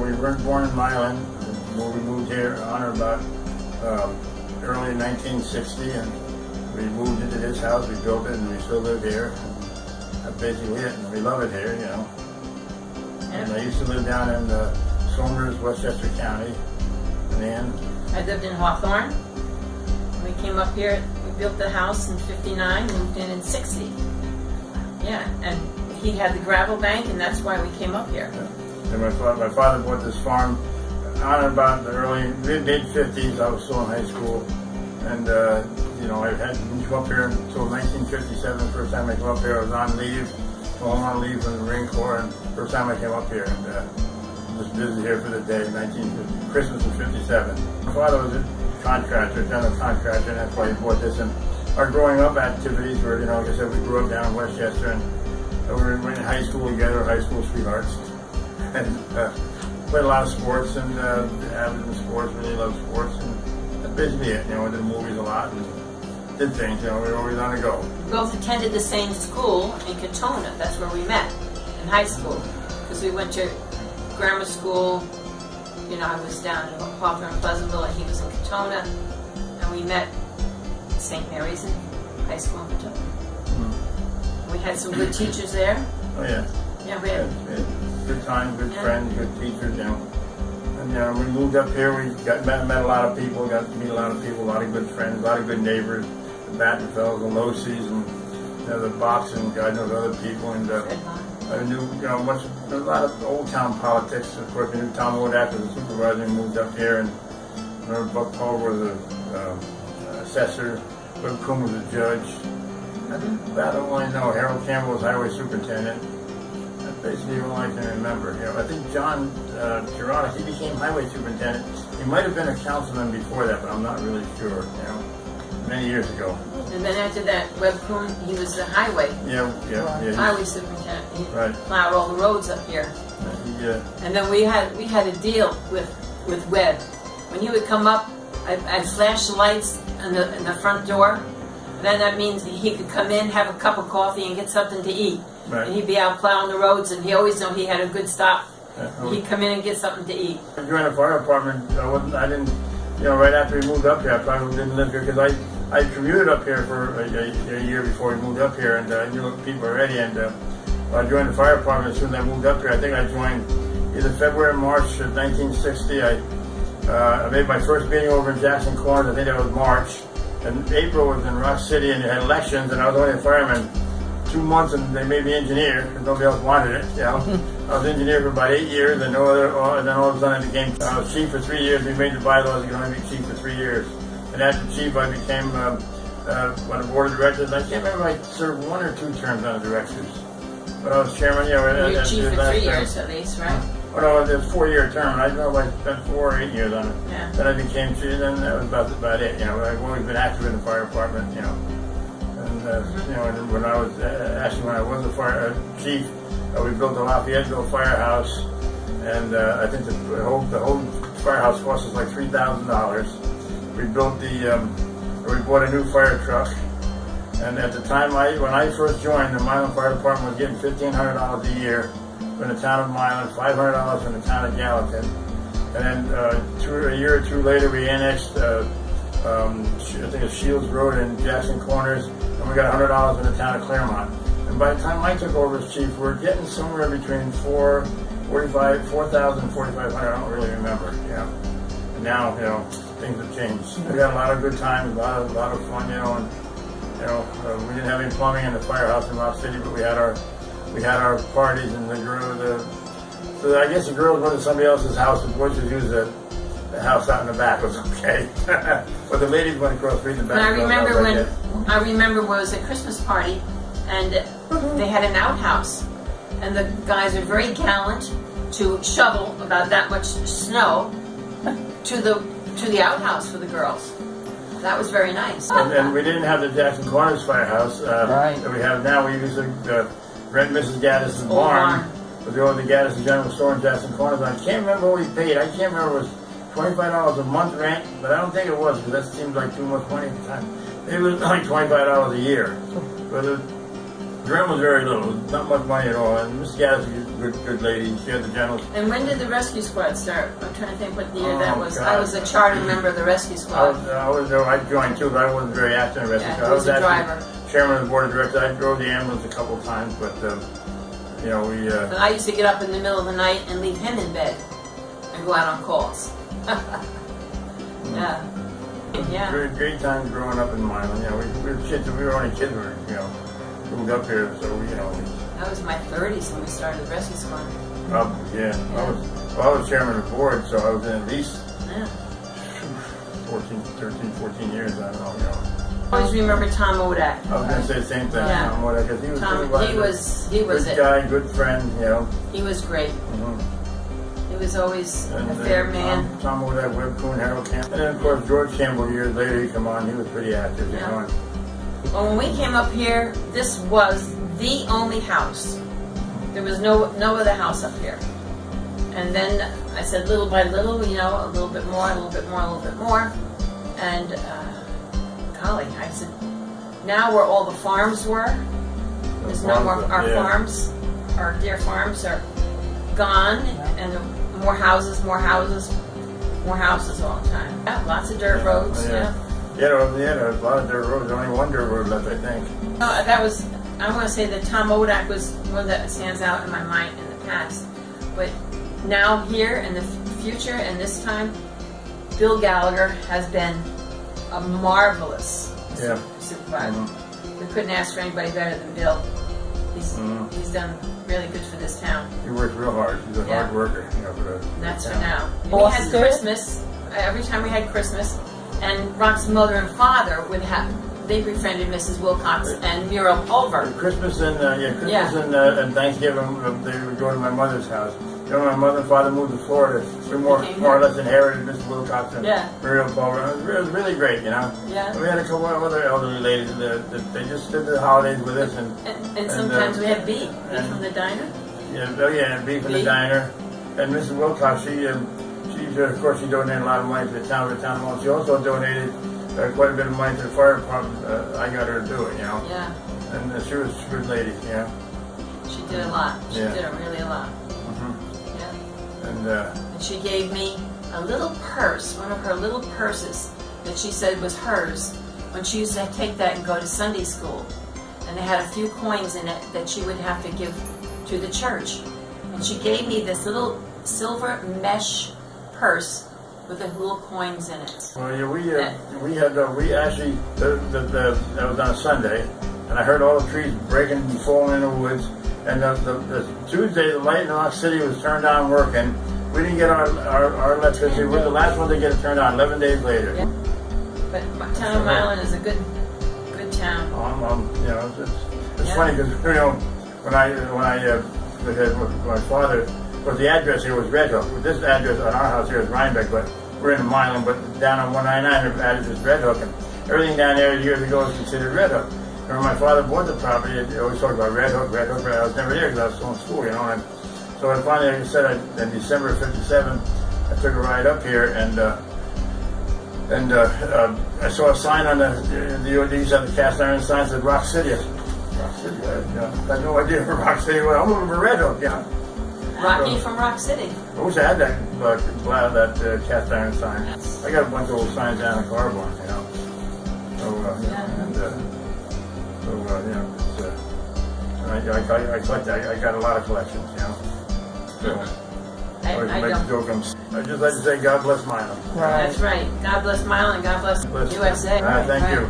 we weren't born in Milan. We moved here on or about early 1960, and we moved into this house. We built it, and we still live here. That's basically it, and we love it here, you know. And I used to live down in Somers, Westchester County. And then I lived in Hawthorne. We came up here. We built the house in '59, moved in '60. Yeah, and he had the gravel bank, and that's why we came up here. And my father bought this farm on about the early mid-50s. I was still in high school, and you know, I hadn't come up here until 1957. First time I came up here, I was on leave, on leave from the Marine Corps, and first time I came up here, and was busy here for the day. Christmas of '57. My father was a contractor, general contractor, and that's why he bought this. And our growing up activities were, you know, like I said, we grew up down in Westchester, and we were in high school together, high school sweethearts, and played a lot of sports, and avid in sports, really loved sports, and that's basically it. You know, we did movies a lot and did things. You know, we were always on the go. We both attended the same school in Katona. That's where we met in high school, because we went to grammar school. You know, I was down in Hawthorne, Pleasantville, and he was in Katona, and we met at St. Mary's in high school in Katona. Mm-hmm. We had some good teachers there. Oh yeah. Yeah, we had good times, good friends, good teachers. You know, and you know, we moved up here. We met a lot of people, got to meet a lot of people, a lot of good friends, a lot of good neighbors, the Battenfelds, the Losies, and you know, the Box, and God knows other people, and. I knew, you know, a lot of old town politics. Of course, I knew Tom Wodak was a supervisor and moved up here, and Buck Paul was an assessor, Webb Kuhn was a judge. I don't really know. Harold Campbell was highway superintendent. That's basically all I can remember. You know, I think John Girardi, he became highway superintendent. He might have been a councilman before that, but I'm not really sure. You know, many years ago. And then after that, Webb Kuhn, he was the highway. Highway superintendent. He plowed all the roads up here. And then we had a deal with Webb. When he would come up, I'd flash the lights in the front door. Then that means he could come in, have a cup of coffee, and get something to eat. Right. And he'd be out plowing the roads, and he always knew he had a good stop. He'd come in and get something to eat. I joined the fire department. I didn't, you know, right after we moved up here. I probably didn't live here because I commuted up here for a year before we moved up here, and I knew people already. And I joined the fire department as soon as I moved up here. I think I joined either February or March of 1960. I made my first meeting over in Jackson Corners. I think that was March. And April was in Rock City, and they had elections, and I was only a fireman 2 months, and they made me engineer because nobody else wanted it. You know, I was engineer for about 8 years, and and then all of a sudden I became chief for 3 years. We made the bylaws you can only be chief for 3 years. And after chief, I became on the board of directors. I can't remember if I served 1 or 2 terms on the directors, but I was chairman. You know, you were chief for 3 years at least, right? Oh no, it was a 4-year term. I don't know if I spent 4 or 8 years on it. Yeah. Then I became chief, and that was about it. You know, I've always been active in the fire department. You know, and you know, and when I was when I was a fire chief, we built the Lafayetteville firehouse, and I think the whole firehouse cost us like $3,000. We built we bought a new fire truck, and at the time when I first joined, the Milan Fire Department was getting $1,500 a year from the town of Milan, $500 from the town of Gallatin, and then a year or two later we annexed I think it's Shields Road in Jackson Corners, and we got $100 from the town of Claremont. And by the time I took over as chief, we're getting somewhere between $4,000 and $4,500. I don't really remember. You know, and now, you know, things have changed. We got a lot of good times, a lot of fun, you know, and you know, we didn't have any plumbing in the firehouse in Rock City, but we had our parties, and so I guess the girls went to somebody else's house, the boys just used the house out in the back. It was okay. But the ladies went across the street in the back. I remember when it was a Christmas party, and they had an outhouse, and the guys were very gallant to shovel about that much snow to the outhouse for the girls. That was very nice. And we didn't have the Jackson Corners firehouse that we have now. We used to rent Mrs. Gaddis's barn with the old Gaddis General Store in Jackson Corners. I can't remember what we paid. I can't remember if it was $25 a month rent, but I don't think it was, because that seemed like too much money at the time. It was like $25 a year. But the rent was very little. It was not much money at all. And Mrs. Gaddis good lady. She had the general. And when did the rescue squad start? I'm trying to think what year that was. God. I was a charter member of the rescue squad. I joined too, but I wasn't very active in the rescue squad. I was a driver. Chairman of the board of directors. I drove the ambulance a couple of times, but you know, we. But I used to get up in the middle of the night and leave him in bed and go out on calls. Yeah. Yeah. Great times growing up in Milan. You know, we were kids. We were only kids. We were, you know, moved up here, so you know. That was my 30s when we started the rescue squad. Probably, yeah. I was chairman of the board, so I was in at least 14 years. I don't know. You know. I always remember Tom Odak. I was going to say the same thing. Yeah. Tom Odak, because he was good guy, good friend. You know. He was great. He was always a fair man. Tom Odak, Webb Kuhn, Harold Campbell, and then of course George Campbell. Years later, he come on. He was pretty active. You know. Well, when we came up here, this was the only house. There was no other house up here. And then I said, little by little, you know, a little bit more, a little bit more, a little bit more. And golly, I said, now where all the farms were, there's no more. Our farms, our dear farms, are gone, and more houses all the time. Yeah, lots of dirt roads. Yeah, there was a lot of dirt roads. Only one dirt road left, I think. That was. I want to say that Tom Odak was one that stands out in my mind in the past. But now here in the future and this time, Bill Gallagher has been a marvelous supervisor. We couldn't ask for anybody better than Bill. He's done really good for this town. He works real hard. He's a hard worker. You know, and that's for now. We had Christmas, every time we had Christmas, and Rock's mother and father would have. They befriended Mrs. Wilcox and Muriel Pulver. Christmas and and Thanksgiving, they would go to my mother's house. You know, my mother and father moved to Florida. We more or less inherited Mrs. Wilcox and Muriel Pulver. It was really great, you know. Yeah. We had a couple of other elderly ladies that they just did the holidays with us, and sometimes we had beef from the diner. Yeah, beef from the diner. And Mrs. Wilcox, she of course she donated a lot of money to the town. She also donated quite a bit of money to the fire department. I got her to do it, you know. Yeah. And she was a good lady, you know. She did a lot. She did really a lot. Yeah. And she gave me a little purse, one of her little purses that she said was hers when she used to take that and go to Sunday school. And they had a few coins in it that she would have to give to the church. And she gave me this little silver mesh purse with the little coins in it. Well, yeah, we actually that was on a Sunday, and I heard all the trees breaking and falling in the woods. And the Tuesday, the light in Rock City was turned on working. We didn't get our electricity. We're the last one to get it turned on. 11 days later. Yeah. But town of Milan is a good town. You know, it's funny because you know when I with my father. But the address here was Red Hook. This address on our house here is Rhinebeck, but we're in Milan. But down on 199, the address is Red Hook, and everything down there years ago was considered Red Hook. And when my father bought the property, they always talked about Red Hook, Red Hook, Red Hook. I was never there because I was still in school, you know. And so I finally, like I said, in December of '57, I took a ride up here, and I saw a sign on the used to have the cast iron sign that said Rock City. Rock City, I had no idea where Rock City was. I'm looking for Red Hook, you know. Rocky from Rock City. I wish I had that cast iron sign. I got a bunch of old signs down in the car barn, you know. So I collect. I got a lot of collections, you know. So I just like to say, God bless Milan. That's right. God bless Milan. God bless USA. Thank you.